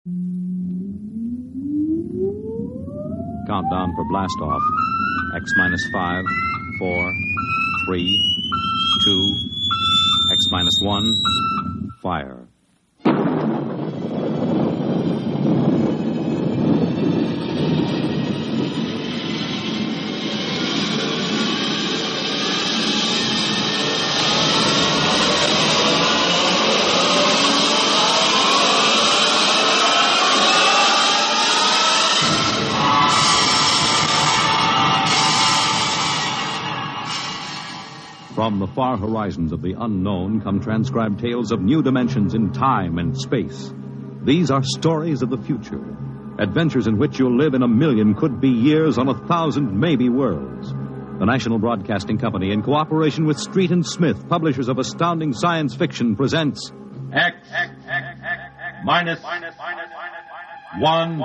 Countdown for blast off. X minus 5, 4, 3, 2, X minus 1, fire. From the far horizons of the unknown come transcribed tales of new dimensions in time and space. These are stories of the future, adventures in which you'll live in 1,000,000 could-be years on 1,000 maybe worlds. The National Broadcasting Company, in cooperation with Street and Smith, publishers of astounding science fiction, presents X minus 1.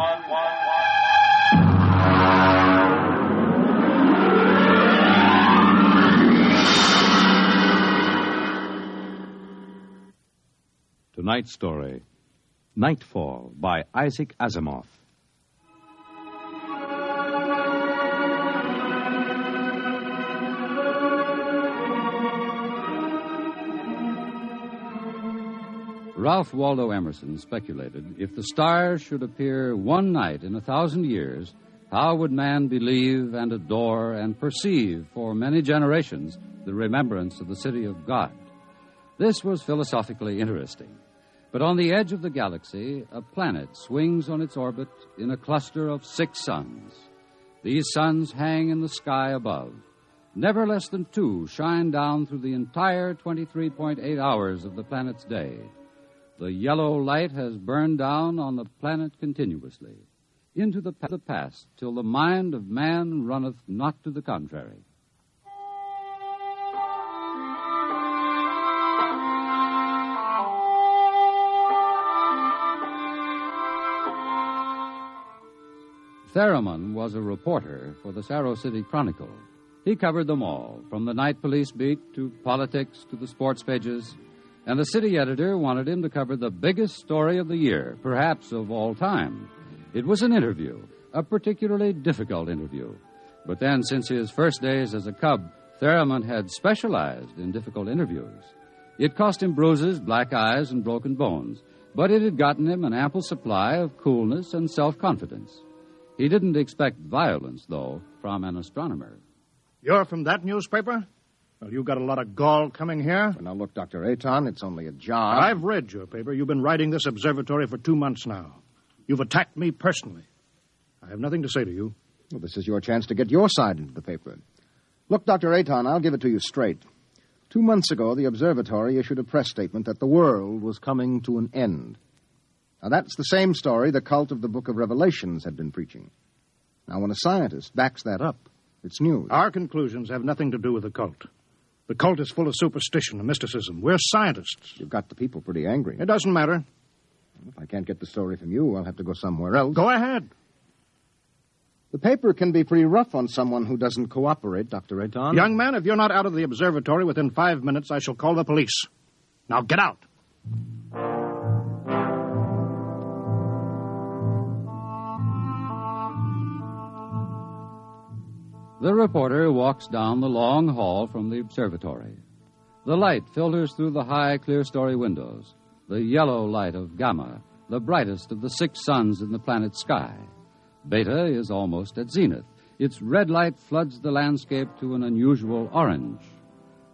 Tonight's story, Nightfall, by Isaac Asimov. Ralph Waldo Emerson speculated if the stars should appear one night in 1,000 years, how would man believe and adore and perceive for many generations the remembrance of the city of God? This was philosophically interesting. But on the edge of the galaxy, a planet swings on its orbit in a cluster of 6 suns. These suns hang in the sky above. Never less than 2 shine down through the entire 23.8 hours of the planet's day. The yellow light has burned down on the planet continuously, into the past, till the mind of man runneth not to the contrary. Theremin was a reporter for the Saros City Chronicle. He covered them all, from the night police beat to politics to the sports pages, and the city editor wanted him to cover the biggest story of the year, perhaps of all time. It was an interview, a particularly difficult interview. But then, since his first days as a cub, Theremin had specialized in difficult interviews. It cost him bruises, black eyes, and broken bones, but it had gotten him an ample supply of coolness and self-confidence. He didn't expect violence, though, from an astronomer. You're from that newspaper? Well, you got a lot of gall coming here. Well, now, look, Dr. Aton, it's only a job. I've read your paper. You've been writing this observatory for 2 months now. You've attacked me personally. I have nothing to say to you. Well, this is your chance to get your side into the paper. Look, Dr. Aton, I'll give it to you straight. 2 months ago, the observatory issued a press statement that the world was coming to an end. Now, that's the same story the cult of the Book of Revelations had been preaching. Now, when a scientist backs that up, it's news. Our conclusions have nothing to do with the cult. The cult is full of superstition and mysticism. We're scientists. You've got the people pretty angry. It doesn't matter. If I can't get the story from you, I'll have to go somewhere else. Go ahead. The paper can be pretty rough on someone who doesn't cooperate, Dr. Aton. Young man, if you're not out of the observatory within 5 minutes, I shall call the police. Now, get out. The reporter walks down the long hall from the observatory. The light filters through the high, clear-story windows. The yellow light of Gamma, the brightest of the 6 suns in the planet's sky. Beta is almost at zenith. Its red light floods the landscape to an unusual orange.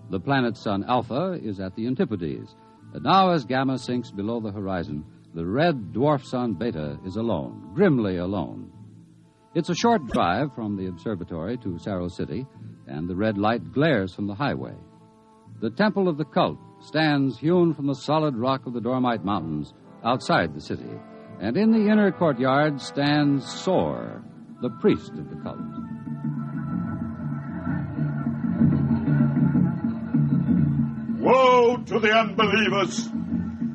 The planet sun Alpha is at the antipodes. And now, as Gamma sinks below the horizon, the red dwarf sun Beta is alone, grimly alone. It's a short drive from the observatory to Saros City, and the red light glares from the highway. The temple of the cult stands hewn from the solid rock of the Dormite Mountains outside the city, and in the inner courtyard stands Sor, the priest of the cult. Woe to the unbelievers!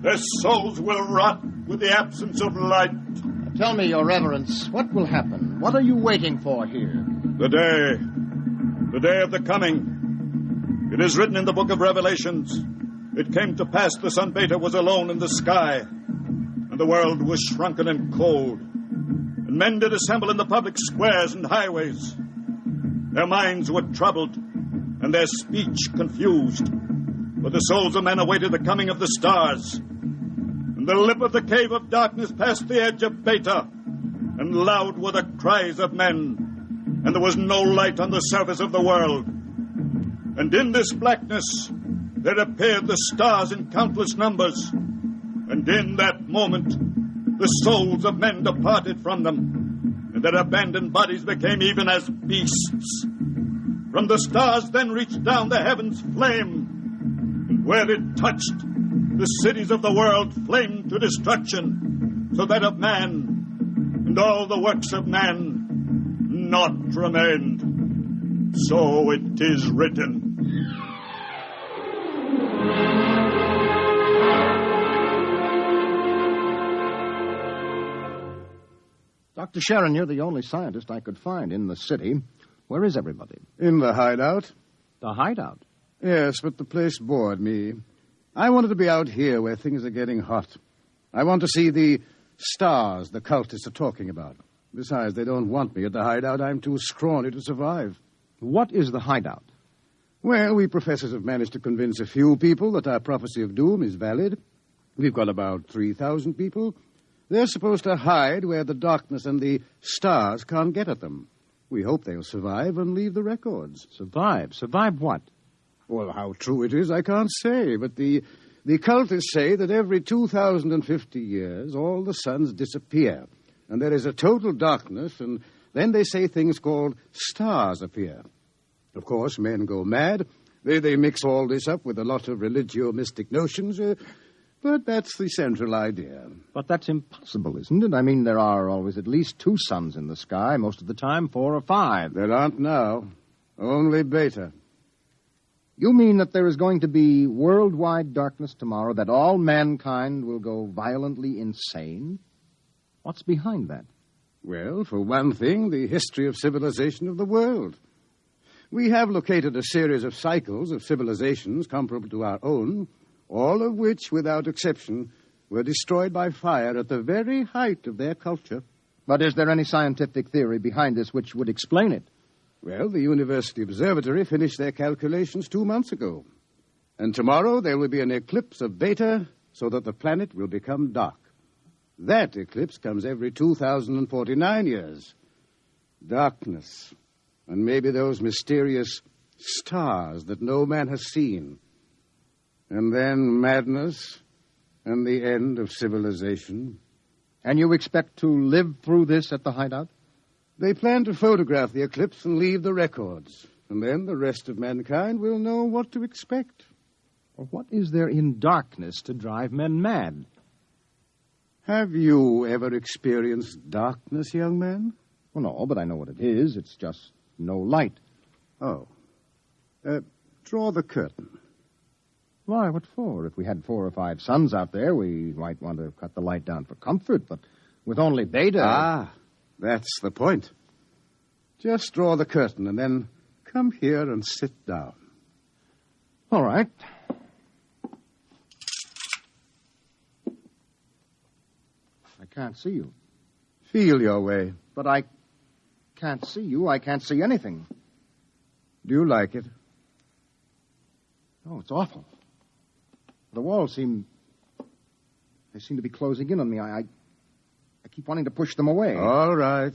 Their souls will rot with the absence of light. Tell me, Your Reverence, what will happen? What are you waiting for here? The day of the coming. It is written in the Book of Revelations. It came to pass the sun Beta was alone in the sky, and the world was shrunken and cold, and men did assemble in the public squares and highways. Their minds were troubled, and their speech confused, for the souls of men awaited the coming of the stars. And the lip of the cave of darkness passed the edge of Beta, and loud were the cries of men, and there was no light on the surface of the world. And in this blackness there appeared the stars in countless numbers, and in that moment the souls of men departed from them, and their abandoned bodies became even as beasts. From the stars then reached down the heavens flame, and where it touched, the cities of the world flamed to destruction, so that of man and all the works of man naught remained. So it is written. Dr. Sharon, you're the only scientist I could find in the city. Where is everybody? In the hideout. The hideout? Yes, but the place bored me. I wanted to be out here where things are getting hot. I want to see the stars the cultists are talking about. Besides, they don't want me at the hideout. I'm too scrawny to survive. What is the hideout? Well, we professors have managed to convince a few people that our prophecy of doom is valid. We've got about 3,000 people. They're supposed to hide where the darkness and the stars can't get at them. We hope they'll survive and leave the records. Survive? Survive what? Well, how true it is, I can't say, but the cultists say that every 2,050 years, all the suns disappear, and there is a total darkness, and then they say things called stars appear. Of course, men go mad. They mix all this up with a lot of religio-mystic notions, but that's the central idea. But that's impossible, isn't it? I mean, there are always at least 2 suns in the sky, most of the time 4 or 5. There aren't now. Only Beta. You mean that there is going to be worldwide darkness tomorrow, that all mankind will go violently insane? What's behind that? Well, for one thing, the history of civilization of the world. We have located a series of cycles of civilizations comparable to our own, all of which, without exception, were destroyed by fire at the very height of their culture. But is there any scientific theory behind this which would explain it? Well, the University Observatory finished their calculations 2 months ago. And tomorrow there will be an eclipse of Beta so that the planet will become dark. That eclipse comes every 2,049 years. Darkness. And maybe those mysterious stars that no man has seen. And then madness and the end of civilization. And you expect to live through this at the hideout? They plan to photograph the eclipse and leave the records. And then the rest of mankind will know what to expect. Well, what is there in darkness to drive men mad? Have you ever experienced darkness, young man? Well, no, but I know what it is. It's just no light. Oh. Draw the curtain. Why, what for? If we had 4 or 5 suns out there, we might want to cut the light down for comfort, but with only Beta... Ah, that's the point. Just draw the curtain and then come here and sit down. All right. I can't see you. Feel your way. But I can't see you. I can't see anything. Do you like it? Oh, it's awful. The walls seem to be closing in on me. I keep wanting to push them away. All right.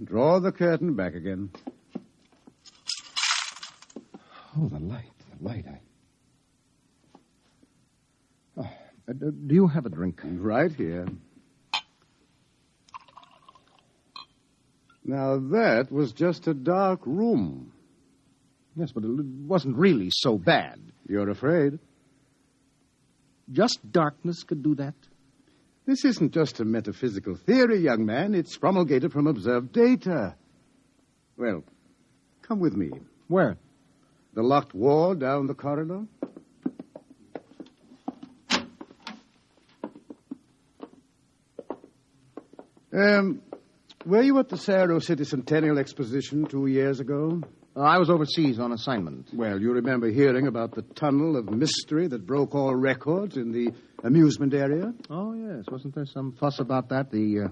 Draw the curtain back again. Oh, the light. Do you have a drink? Right here. Now, that was just a dark room. Yes, but it wasn't really so bad. You're afraid? Just darkness could do that? This isn't just a metaphysical theory, young man. It's promulgated from observed data. Well, come with me. Where? The locked wall down the corridor. Were you at the Cerro City Centennial Exposition 2 years ago? I was overseas on assignment. Well, you remember hearing about the tunnel of mystery that broke all records in the amusement area? Oh, yes. Wasn't there some fuss about that? The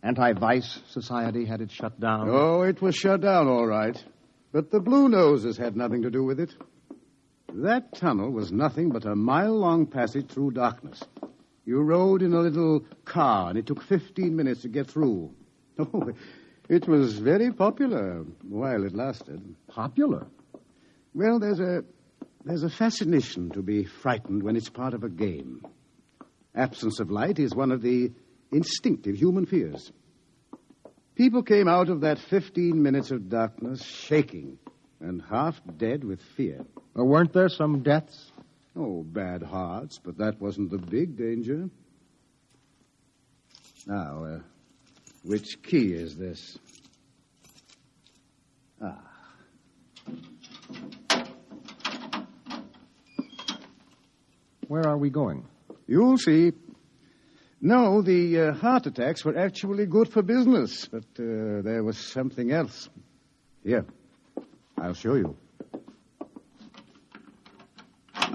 Anti-Vice Society had it shut down. Oh, it was shut down, all right. But the Blue Noses had nothing to do with it. That tunnel was nothing but a mile-long passage through darkness. You rode in a little car, and it took 15 minutes to get through. Oh, it was very popular while it lasted. Popular? Well, there's a fascination to be frightened when it's part of a game. Absence of light is one of the instinctive human fears. People came out of that 15 minutes of darkness shaking and half dead with fear. Weren't there some deaths? Oh, bad hearts, but that wasn't the big danger. Now, which key is this? Where are we going? You'll see. No, the heart attacks were actually good for business, but there was something else. Here, I'll show you.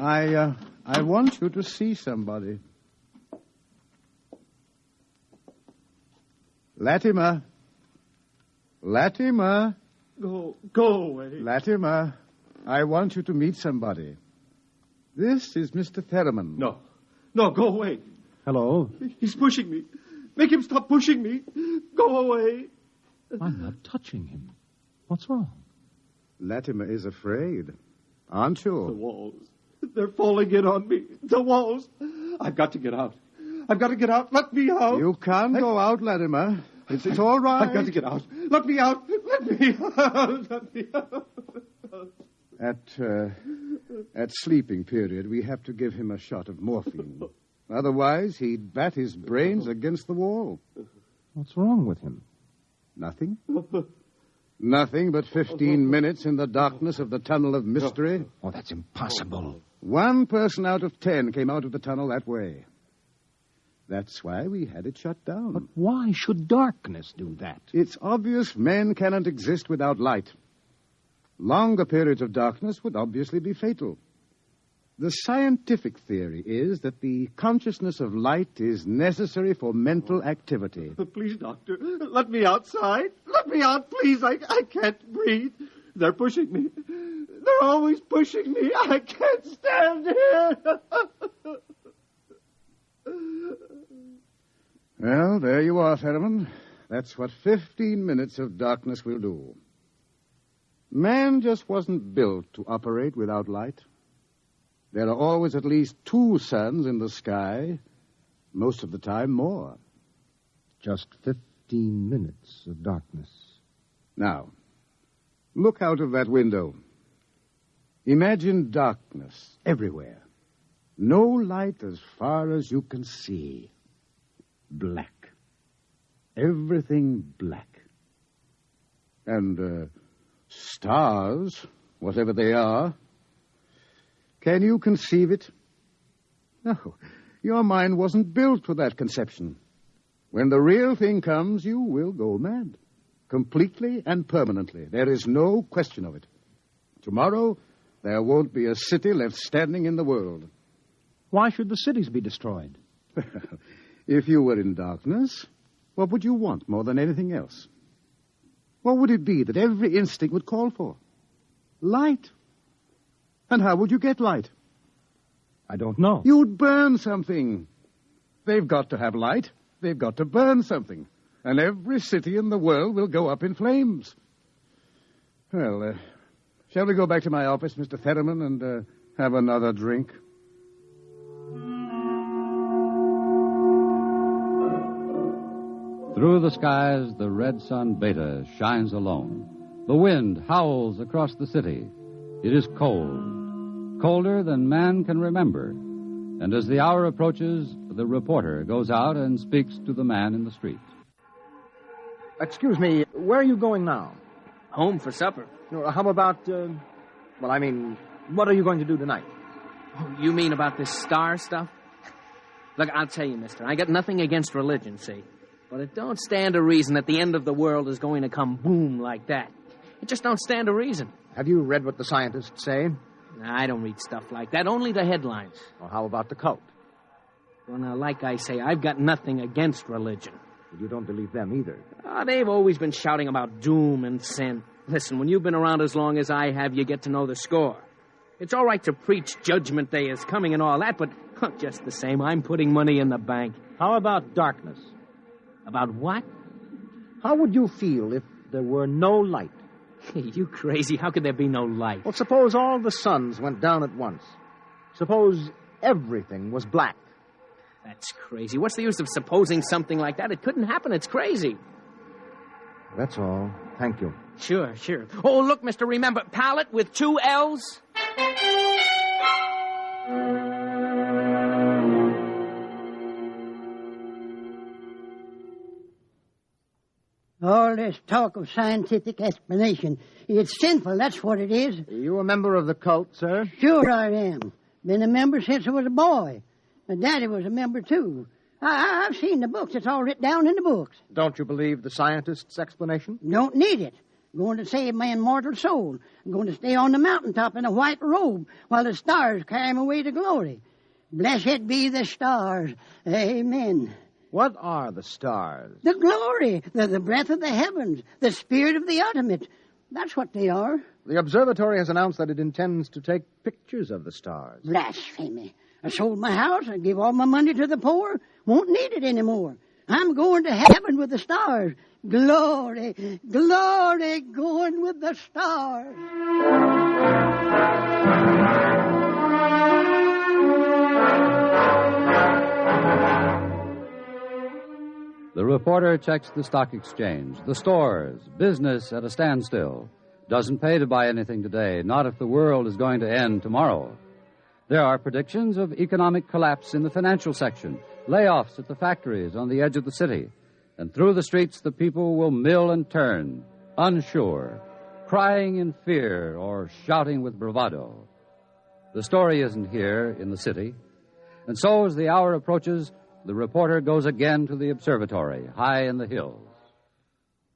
I want you to see somebody. Latimer. Latimer. Go away. Latimer, I want you to meet somebody. This is Mr. Theremin. No, go away. Hello? He's pushing me. Make him stop pushing me. Go away. I'm not touching him. What's wrong? Latimer is afraid, aren't you? The walls. They're falling in on me. The walls. I've got to get out. I've got to get out. Let me out. You can't go out, Latimer. It's all right. I've got to get out. Let me out. Let me out. Let me out. At sleeping period, we have to give him a shot of morphine. Otherwise, he'd bat his brains against the wall. What's wrong with him? Nothing. Nothing but 15 minutes in the darkness of the tunnel of mystery. Oh, that's impossible. 1 person out of 10 came out of the tunnel that way. That's why we had it shut down. But why should darkness do that? It's obvious men cannot exist without light. Longer periods of darkness would obviously be fatal. The scientific theory is that the consciousness of light is necessary for mental activity. Please, doctor, let me outside. Let me out, please. I can't breathe. They're pushing me. They're always pushing me. I can't stand here. Well, there you are, Theremin. That's what 15 minutes of darkness will do. Man just wasn't built to operate without light. There are always at least 2 suns in the sky, most of the time more. Just 15 minutes of darkness. Now, look out of that window. Imagine darkness everywhere. No light as far as you can see. Black. Everything black. And stars, whatever they are. Can you conceive it? No, your mind wasn't built for that conception. When the real thing comes, you will go mad. Completely and permanently. There is no question of it. Tomorrow, there won't be a city left standing in the world. Why should the cities be destroyed? If you were in darkness, what would you want more than anything else? What would it be that every instinct would call for? Light. And how would you get light? I don't know. You'd burn something. They've got to have light. They've got to burn something. And every city in the world will go up in flames. Well, shall we go back to my office, Mr. Theremin, and have another drink? Through the skies, the red sun Beta shines alone. The wind howls across the city. It is cold, colder than man can remember. And as the hour approaches, the reporter goes out and speaks to the man in the street. Excuse me, where are you going now? Home for supper. How about, what are you going to do tonight? Oh, you mean about this star stuff? Look, I'll tell you, mister, I got nothing against religion, see? But it don't stand to reason that the end of the world is going to come boom like that. It just don't stand to reason. Have you read what the scientists say? Nah, I don't read stuff like that, only the headlines. Or how about the cult? Well, now, like I say, I've got nothing against religion. But you don't believe them either. They've always been shouting about doom and sin. Listen, when you've been around as long as I have, you get to know the score. It's all right to preach Judgment Day is coming and all that, but just the same, I'm putting money in the bank. How about darkness? About what? How would you feel if there were no light? You crazy. How could there be no light? Well, suppose all the suns went down at once. Suppose everything was black. That's crazy. What's the use of supposing something like that? It couldn't happen. It's crazy. That's all. Thank you. Sure. Oh, look, mister, remember, pallet with 2 L's? All this talk of scientific explanation, it's sinful, that's what it is. Are you a member of the cult, sir? Sure I am. Been a member since I was a boy. My daddy was a member, too. I've seen the books. It's all written down in the books. Don't you believe the scientists' explanation? Don't need it. Going to save my immortal soul. I'm going to stay on the mountaintop in a white robe while the stars carry me away to glory. Blessed be the stars. Amen. What are the stars? The glory, the breath of the heavens, the spirit of the ultimate. That's what they are. The observatory has announced that it intends to take pictures of the stars. Blasphemy. I sold my house. I gave all my money to the poor. Won't need it anymore. I'm going to heaven with the stars. Glory, glory, going with the stars. The reporter checks the stock exchange, the stores, business at a standstill. Doesn't pay to buy anything today, not if the world is going to end tomorrow. There are predictions of economic collapse in the financial section, layoffs at the factories on the edge of the city. And through the streets, the people will mill and turn, unsure, crying in fear or shouting with bravado. The story isn't here in the city. And so, as the hour approaches, the reporter goes again to the observatory, high in the hills.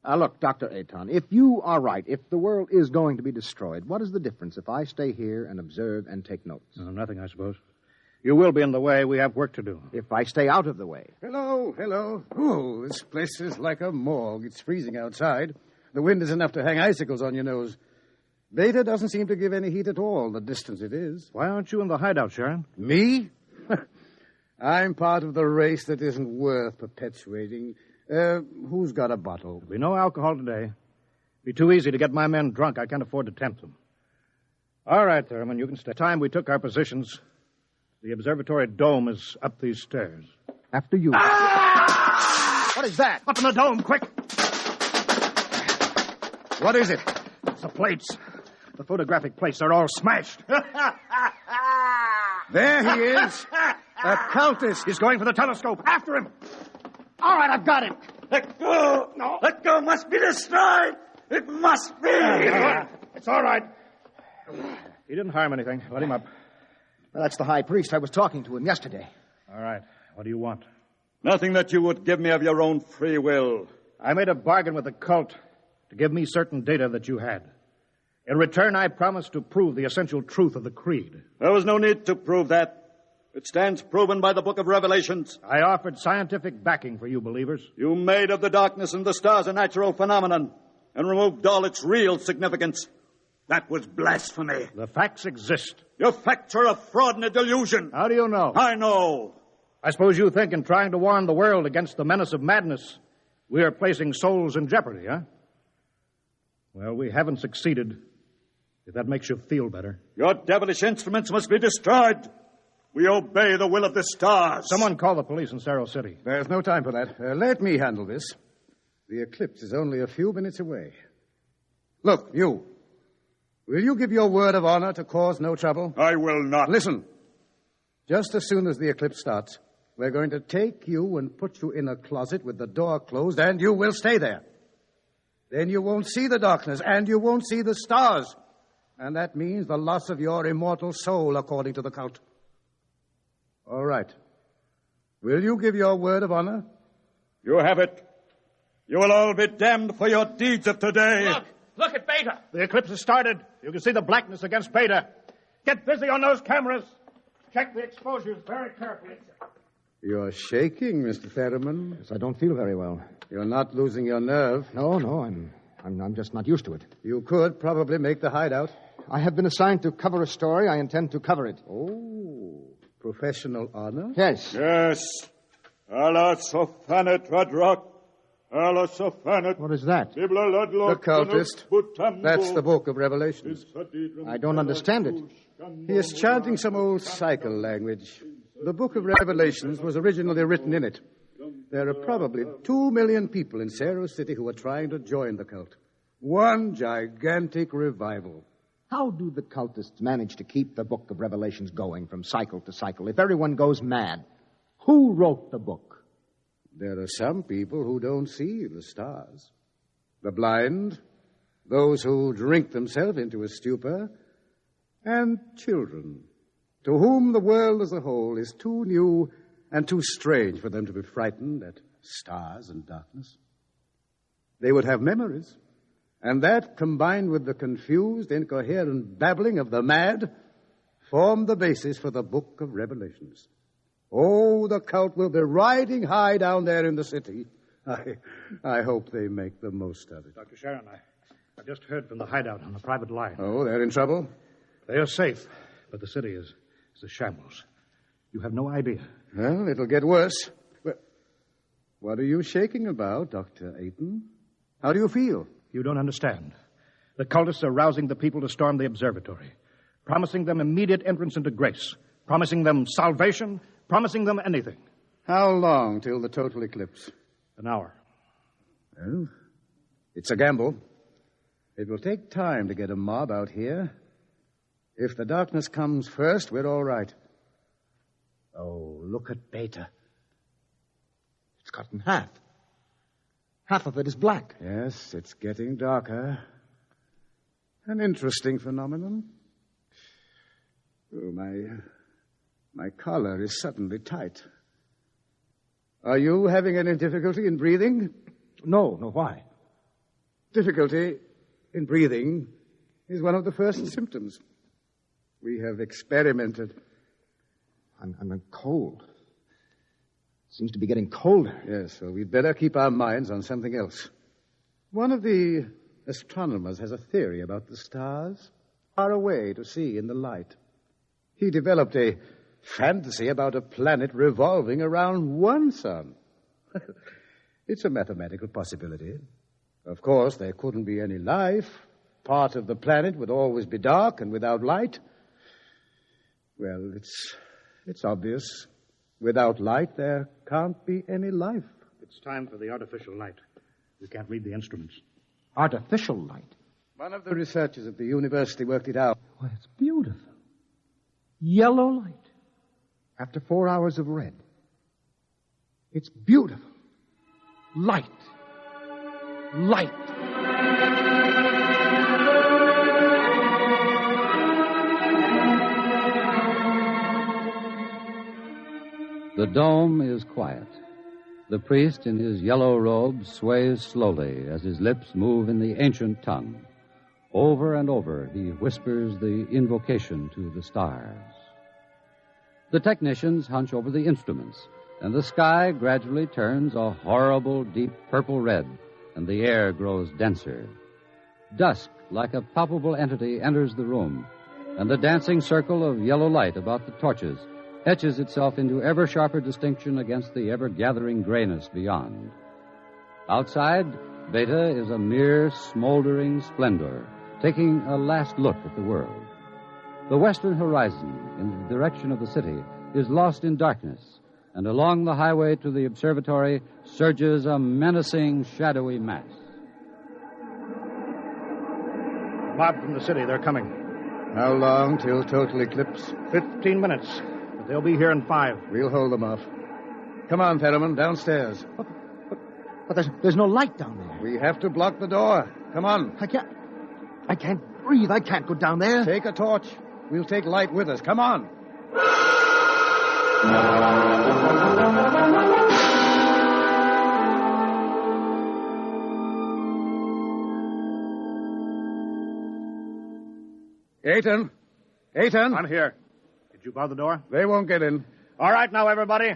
Look, Dr. Aton, if you are right, if the world is going to be destroyed, what is the difference if I stay here and observe and take notes? Nothing, I suppose. You will be in the way. We have work to do. If I stay out of the way. Hello. Oh, this place is like a morgue. It's freezing outside. The wind is enough to hang icicles on your nose. Beta doesn't seem to give any heat at all, the distance it is. Why aren't you in the hideout, Sharon? Me? I'm part of the race that isn't worth perpetuating. Who's got a bottle? There'll be no alcohol today. Be too easy to get my men drunk. I can't afford to tempt them. All right, Thurman, you can stay. Time we took our positions. The observatory dome is up these stairs. After you. Ah! What is that? Up in the dome, quick! What is it? It's the plates. The photographic plates are all smashed. There he is. A cultist. He's going for the telescope. After him. All right, I've got him. Let go! No. Let go must be destroyed! It must be! It's all right. He didn't harm anything. Let him up. Well, that's the high priest. I was talking to him yesterday. All right. What do you want? Nothing that you would give me of your own free will. I made a bargain with the cult to give me certain data that you had. In return, I promised to prove the essential truth of the creed. There was no need to prove that. It stands proven by the book of Revelations. I offered scientific backing for you believers. You made of the darkness and the stars a natural phenomenon and removed all its real significance. That was blasphemy. The facts exist. Your facts are a fraud and a delusion. How do you know? I know. I suppose you think in trying to warn the world against the menace of madness, we are placing souls in jeopardy, huh? Well, we haven't succeeded, if that makes you feel better. Your devilish instruments must be destroyed. We obey the will of the stars. Someone call the police in Cerro City. There's no time for that. Let me handle this. The eclipse is only a few minutes away. Look, you. Will you give your word of honor to cause no trouble? I will not. Listen. Just as soon as the eclipse starts, we're going to take you and put you in a closet with the door closed, and you will stay there. Then you won't see the darkness, and you won't see the stars. And that means the loss of your immortal soul, according to the cult. All right. Will you give your word of honor? You have it. You will all be damned for your deeds of today. Look, Look at Beta. The eclipse has started. You can see the blackness against Beta. Get busy on those cameras. Check the exposures very carefully. You're shaking, Mr. Ferriman. Yes, I don't feel very well. You're not losing your nerve. No, I'm just not used to it. You could probably make the hideout. I have been assigned to cover a story. I intend to cover it. Oh, professional honor? Yes. Yes. Allah Sophanet Radrock. Allah Sophanet. What is that? The cultist. That's the book of Revelations. I don't understand it. He is chanting some old cycle language. The book of Revelations was originally written in it. There are probably 2 million people in Cerro City who are trying to join the cult. One gigantic revival. How do the cultists manage to keep the book of Revelations going from cycle to cycle if everyone goes mad? Who wrote the book? There are some people who don't see the stars. The blind, those who drink themselves into a stupor, and children, to whom the world as a whole is too new and too strange for them to be frightened at stars and darkness. They would have memories, and that, combined with the confused, incoherent babbling of the mad, form the basis for the book of Revelations. Oh, the cult will be riding high down there in the city. I hope they make the most of it. Dr. Sharon, I just heard from the hideout on the private line. Oh, they're in trouble? They are safe, but the city is a shambles. You have no idea. Well, it'll get worse. What are you shaking about, Dr. Ayton? How do you feel? You don't understand. The cultists are rousing the people to storm the observatory, promising them immediate entrance into grace, promising them salvation, promising them anything. How long till the total eclipse? An hour. Well, it's a gamble. It will take time to get a mob out here. If the darkness comes first, we're all right. Oh, look at Beta. It's cut in half. Half of it is black. Yes, it's getting darker. An interesting phenomenon. Oh, my collar is suddenly tight. Are you having any difficulty in breathing? No, why? Difficulty in breathing is one of the first symptoms. We have experimented. I'm cold. It seems to be getting colder. Yes, well, we'd better keep our minds on something else. One of the astronomers has a theory about the stars, far away to see in the light. He developed a fantasy about a planet revolving around one sun. It's a mathematical possibility. Of course, there couldn't be any life. Part of the planet would always be dark and without light. Well, it's obvious. Without light, there can't be any life. It's time for the artificial light. We can't read the instruments. Artificial light? One of the researchers at the university worked it out. Why, it's beautiful. Yellow light. After 4 hours of red. It's beautiful. Light. Light. The dome is quiet. The priest in his yellow robe sways slowly as his lips move in the ancient tongue. Over and over, he whispers the invocation to the stars. The technicians hunch over the instruments, and the sky gradually turns a horrible deep purple red, and the air grows denser. Dusk, like a palpable entity, enters the room, and the dancing circle of yellow light about the torches etches itself into ever sharper distinction against the ever-gathering grayness beyond. Outside, Beta is a mere smoldering splendor, taking a last look at the world. The western horizon, in the direction of the city, is lost in darkness, and along the highway to the observatory surges a menacing, shadowy mass. Mob from the city, they're coming. How long till total eclipse? 15 minutes. But they'll be here in 5. We'll hold them off. Come on, Ferriman, downstairs. But there's no light down there. We have to block the door. Come on. I can't breathe. I can't go down there. Take a torch. We'll take light with us. Come on. Aiton! Aiton! I'm here. Did you bar the door? They won't get in. All right, now, everybody.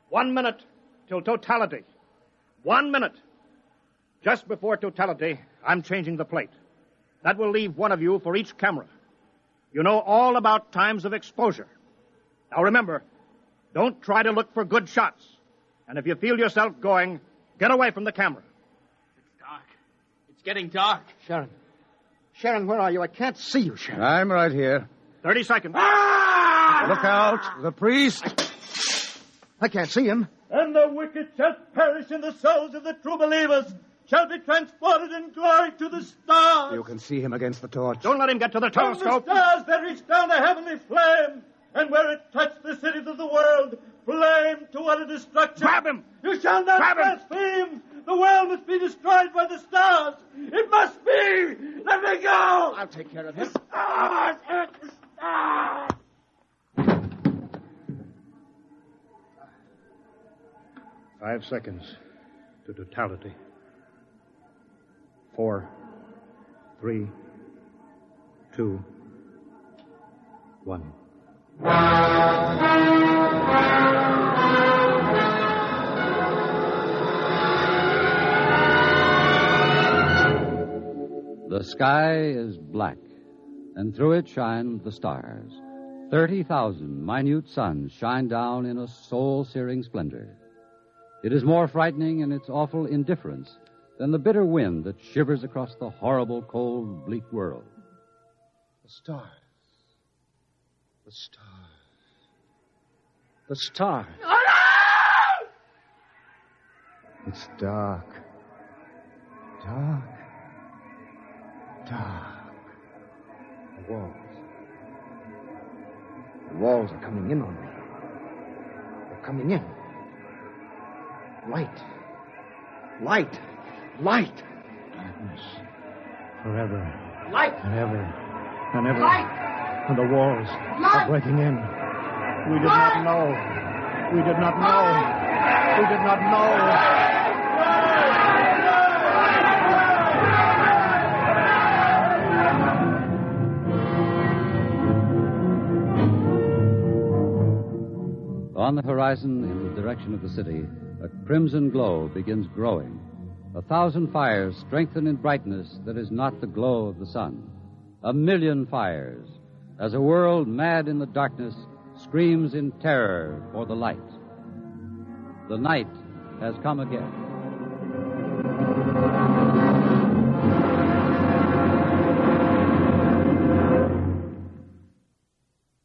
1 minute till totality. 1 minute. Just before totality, I'm changing the plate. That will leave one of you for each camera. You know all about times of exposure. Now, remember, don't try to look for good shots. And if you feel yourself going, get away from the camera. It's dark. It's getting dark. Sharon. Sharon, where are you? I can't see you, Sharon. I'm right here. 30 seconds. Look out! The priest! I can't see him. And the wicked shall perish, and the souls of the true believers shall be transported in glory to the stars. You can see him against the torch. Don't let him get to the From the telescope. stars there reached down a heavenly flame, and where it touched the cities of the world, flame to utter destruction. Grab him! You shall not Grab him! blaspheme! The world must be destroyed by the stars! It must be! Let me go! I'll take care of him. Stars! The stars! 5 seconds to totality. 4, 3, 2, 1. The sky is black, and through it shine the stars. 30,000 minute suns shine down in a soul-searing splendor. It is more frightening in its awful indifference than the bitter wind that shivers across the horrible, cold, bleak world. The stars. The stars. The stars. It's dark. Dark. Dark. The walls. The walls are coming in on me. They're coming in. Light. Light. Light. Darkness. Forever. Light. And ever. And ever. Light. And the walls are breaking in. We did not know. We did not know. We did not know. On the horizon, in the direction of the city, a crimson glow begins growing. 1,000 fires strengthen in brightness that is not the glow of the sun. 1,000,000 fires, as a world mad in the darkness screams in terror for the light. The night has come again.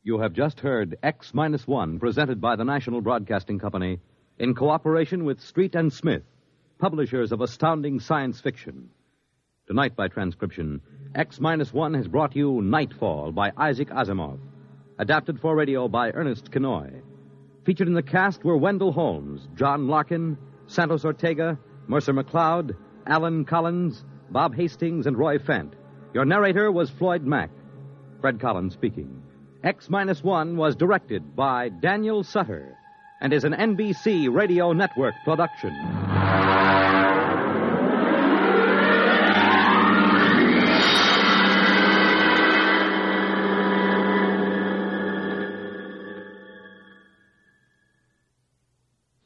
You have just heard X-1, presented by the National Broadcasting Company in cooperation with Street and Smith, publishers of astounding science fiction. Tonight, by transcription, X-1 has brought you Nightfall by Isaac Asimov, adapted for radio by Ernest Kenoy. Featured in the cast were Wendell Holmes, John Larkin, Santos Ortega, Mercer McLeod, Alan Collins, Bob Hastings, and Roy Fent. Your narrator was Floyd Mack. Fred Collins speaking. X-1 was directed by Daniel Sutter and is an NBC Radio Network production.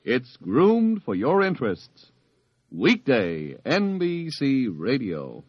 It's groomed for your interests. Weekday NBC Radio.